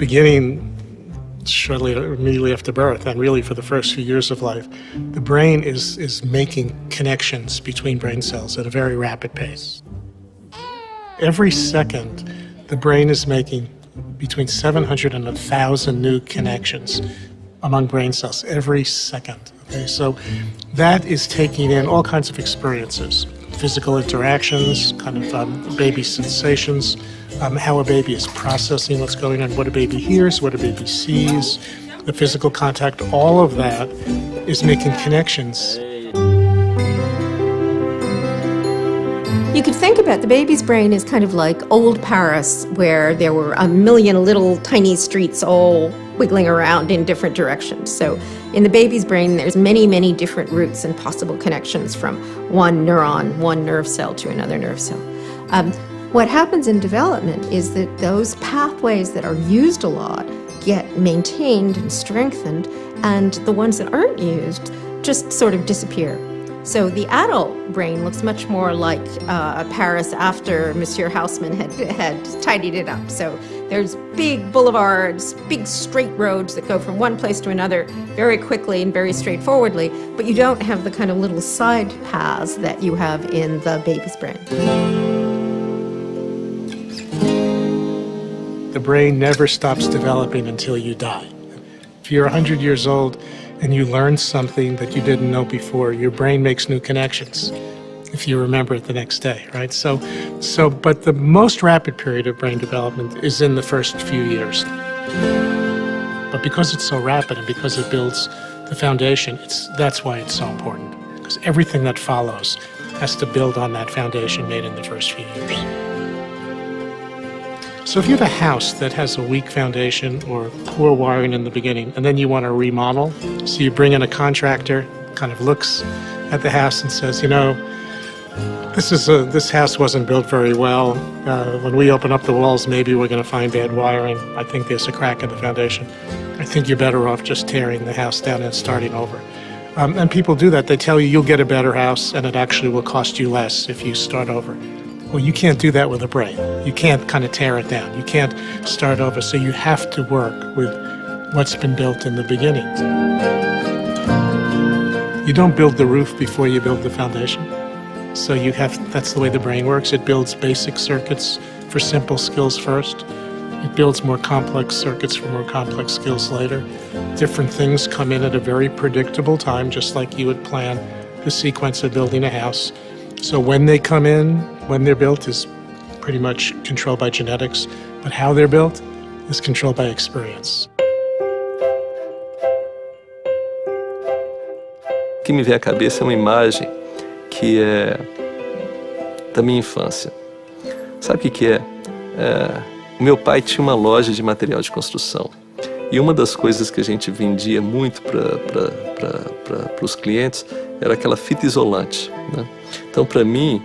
beginning shortly immediately after birth, and really for the first few years of life, the brain is making connections between brain cells at a very rapid pace. Every second, the brain is making between 700 and 1,000 new connections among brain cells every second. Okay, so that is taking in all kinds of experiences, physical interactions, kind of baby sensations, how a baby is processing what's going on, what a baby hears, what a baby sees, the physical contact, all of that is making connections. You could think about the baby's brain as kind of like old Paris, where there were a million little tiny streets all wiggling around in different directions. So in the baby's brain, there's many, many different routes and possible connections from one neuron, one nerve cell to another nerve cell. What happens in development is that those pathways that are used a lot get maintained and strengthened, and the ones that aren't used just sort of disappear. So the adult brain looks much more like Paris after Monsieur Haussmann had tidied it up. So there's big boulevards, big straight roads that go from one place to another very quickly and very straightforwardly, but you don't have the kind of little side paths that you have in the baby's brain. The brain never stops developing until you die. If you're 100 years old and you learn something that you didn't know before, your brain makes new connections if you remember it the next day, right? But the most rapid period of brain development is in the first few years. But because it's so rapid and because it builds the foundation, that's why it's so important, because everything that follows has to build on that foundation made in the first few years. So if you have a house that has a weak foundation or poor wiring in the beginning, and then you want to remodel, so you bring in a contractor, kind of looks at the house and says, you know, this house wasn't built very well. When we open up the walls, maybe we're going to find bad wiring. I think there's a crack in the foundation. I think you're better off just tearing the house down and starting over. And people do that. They tell you you'll get a better house, and it actually will cost you less if you start over. Well, you can't do that with a brain. You can't kind of tear it down. You can't start over. So you have to work with what's been built in the beginning. You don't build the roof before you build the foundation. So that's the way the brain works. It builds basic circuits for simple skills first. It builds more complex circuits for more complex skills later. Different things come in at a very predictable time, just like you would plan the sequence of building a house. So when they come in, when they're built, is pretty much controlled by genetics, but how they're built is controlled by experience. O que me vem à cabeça é uma imagem que é da minha infância. Sabe o que é? O meu pai tinha uma loja de material de construção. E uma das coisas que a gente vendia muito para os clientes era aquela fita isolante, né? Então, para mim,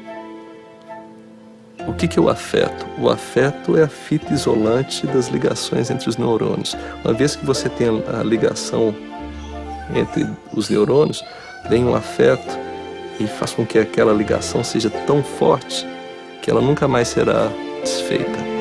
o que é o afeto? O afeto é a fita isolante das ligações entre os neurônios. Uma vez que você tem a ligação entre os neurônios, vem um afeto e faz com que aquela ligação seja tão forte que ela nunca mais será desfeita.